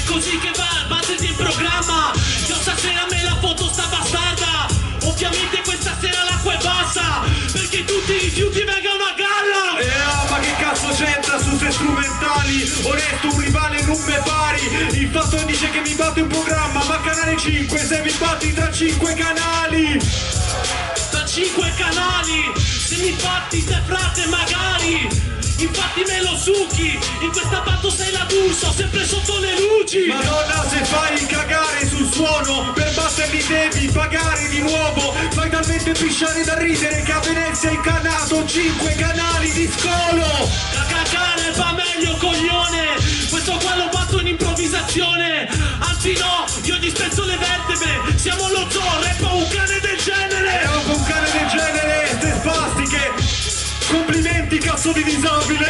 così che va, battiti in programma. Io stasera me la foto sta bastarda. Ovviamente questa sera l'acqua è bassa, perché tutti i rifiuti vengono a galla. Ma che cazzo c'entra su ste strumentali? Onesto, un rivale non me pari. Il fatto dice che mi batte un programma, ma canale 5 se mi batti tra 5 canali. Tra 5 canali, se mi batti te frate magari. Infatti me lo succhi, in questa batto sei la d'Urso, sempre sotto le luci. Madonna, se fai cagare sul suono, per batterli devi pagare di nuovo. Fai talmente pisciare da ridere che a Venezia hai incannato 5 canali di scolo. Da cagare va meglio coglione, questo qua lo batto in improvvisazione. Anzi no, io dispenso le vertebre, siamo lo zoo, rappa un cane del genere. Un cane del genere, ste spastiche. Complimenti, cazzo di disabile!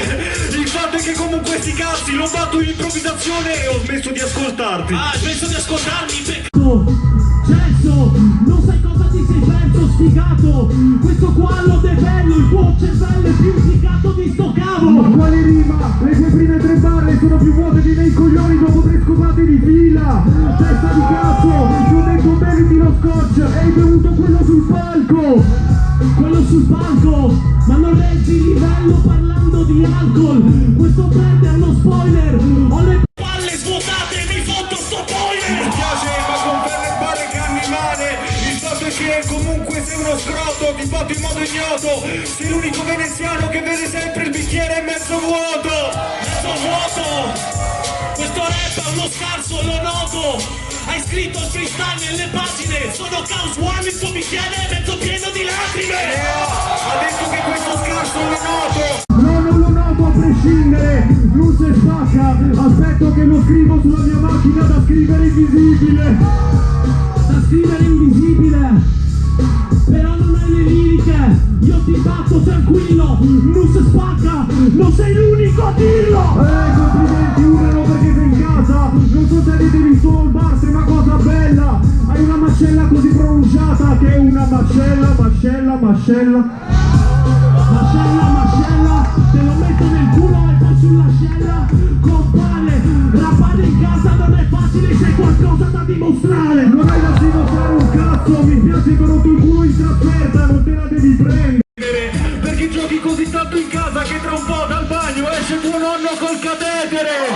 Il fatto è che comunque sti cazzi lo batto in improvvisazione e ho smesso di ascoltarti. Ah, hai smesso di ascoltarmi? Cesso, non sai cosa ti sei perso, sfigato. Questo qua lo devello, il tuo cervello è più sfigato di sto cavo. Ma quale rima? Le tue prime 3 barre sono più vuote di nei coglioni dopo 3 scopate di fila. Testa di cazzo, ti ho detto beviti lo scotch e hai bevuto quello sul palco. Quello sul palco, ma non reggi il livello parlando di alcol. Questo perde è uno spoiler, ho le palle svuotate, mi foto sto boiler. Mi piace ma con per le palle che hanno in mane. Il fatto è che comunque sei uno scroto, ti batto in modo ignoto. Sei l'unico veneziano che vede sempre il bicchiere mezzo vuoto. Mezzo vuoto, questo rap è uno scarso, lo noto. Hai scritto il freestyle nelle pagine, sono Chaos One, il tuo bicchiere è mezzo pieno di lacrime. Ha detto che questo scarso lo noto. No, non lo noto a prescindere. Luce spacca, aspetto che lo scrivo sulla mia macchina da scrivere invisibile. da scrivere invisibile, però non hai le liriche. Io ti batto tranquillo, Nus spacca, non sei l'unico a dirlo. Complimenti, urlano perché sei in casa. Non so se vedevi solo il bar, sei una cosa bella. Hai una mascella così pronunciata che è una mascella, te lo metto nel culo e poi sull'ascella. Compare, rappare in casa non è facile, c'è qualcosa da dimostrare. Non hai da dimostrare un cazzo, mi piace che ho rotto il culo in trasferta, non te la devi prendere. Perché giochi così tanto in casa che tra un po' dal bagno esce tuo nonno col catetere.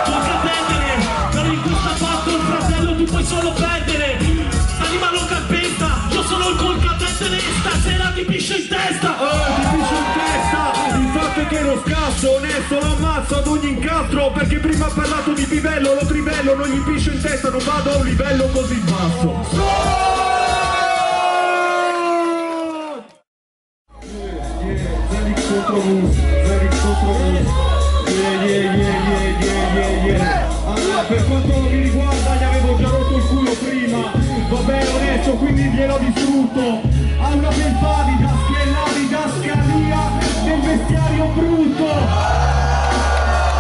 Col catetere, però in questa fatto il fratello tu puoi solo perdere. Sta di mano calpesta, io sono il col catetere, stasera ti piscio in testa. Ti piscio in testa. Il fatto è che lo scasso onesto lo ammazzo ad ogni incastro. Perché prima ha parlato di livello, lo trivello, non gli piscio in testa, non vado a un livello così basso. Allora, per quanto mi riguarda gli avevo già rotto il culo prima. Vabbè, onesto, quindi gliel'ho distrutto. Ha una felpa di didascalia nel vestiario brutto.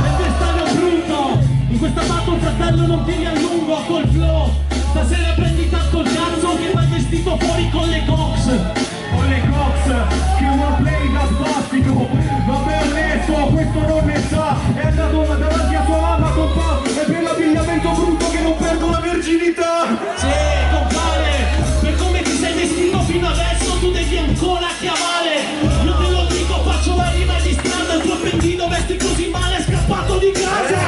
Nel vestaglio brutto, in questa battle fratello non ti riallungo col flow. Stasera prendi tanto il cazzo che vai vestito fuori con le cox. Con le cox, che una play da spastico. Vabbè, onesto, questo non ne sa. È andato davanti a sua mamma con e per l'abbigliamento brutto che non perdo la verginità. Sì, compare, per come ti sei vestito fino adesso tu devi ancora chiamare. Io te lo dico, faccio la rima di strada, il tuo pendino vesti così male, è scappato di casa.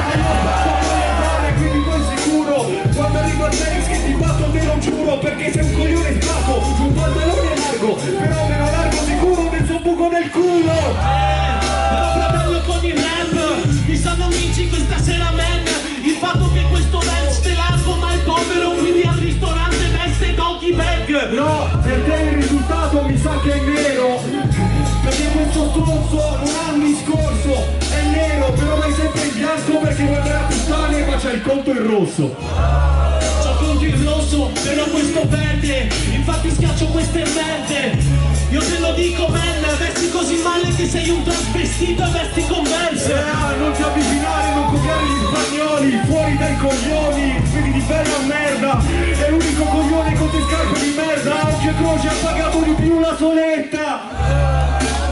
Quindi poi sicuro, quando arrivo a Felix che ti batto te lo giuro, perché sei un coglione spacco, un pantalone largo, però meno largo sicuro del suo buco nel culo. Però fratello con il rap, mi sanno amici questa sera man. Il fatto che questo dance te largo ma è povero, quindi al ristorante veste doggy bag. No, per te il risultato mi sa che è nero, perché questo stronzo non ha un discorso, è nero, però vai sempre in bianco perché vuoi andare a puttane ma c'è il conto in rosso. C'ho il conto in rosso, però questo verde, infatti schiaccio queste merde. Io te lo dico man, vesti così male che sei un trasvestito e vesti Converse. Non ti avvicinare, non copiare gli spagnoli, fuori dai coglioni, vedi di bella merda, è l'unico coglione con te scarpe di merda, occhio Croce croce ha pagato di più la soletta.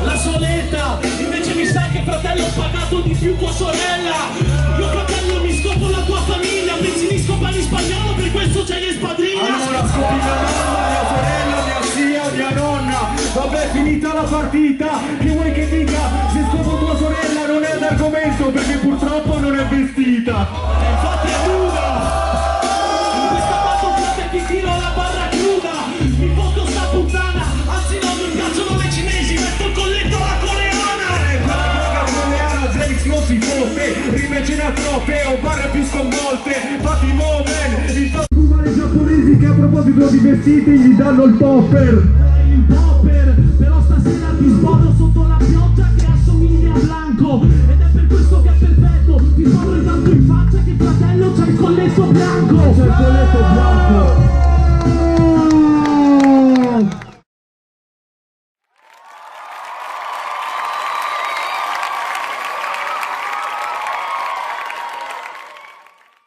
La soletta, invece mi sa che fratello ho pagato di più tua sorella. Io fratello mi scopo la tua famiglia, pensi mi scopare in spagnolo, per questo c'è le spadriglie. Allora scopi mia mamma, mia sorella, mia zia, mia nonna. Vabbè, finita la partita, che vuoi che dica? Se scopo tua sorella non è un argomento, perché purtroppo non è vestita. Infatti è nuda. In questa batto frate ti tiro la barra chiuda. Mi foto sta puttana, anzi no, mi piacciono le cinesi, metto il colletto alla coreana. La droga coreana, Zenix non si fotte, rime ce n'ha troppe, o barre più sconvolte. Fatti moven, il I giapponesi che a proposito di vestiti gli danno il popper. Il popper, però stasera ti sbodo sotto la pioggia che assomiglia a Blanco. Ed è per questo che è perfetto, ti sbodo tanto in faccia che fratello c'ha il colletto bianco. C'è il colletto bianco.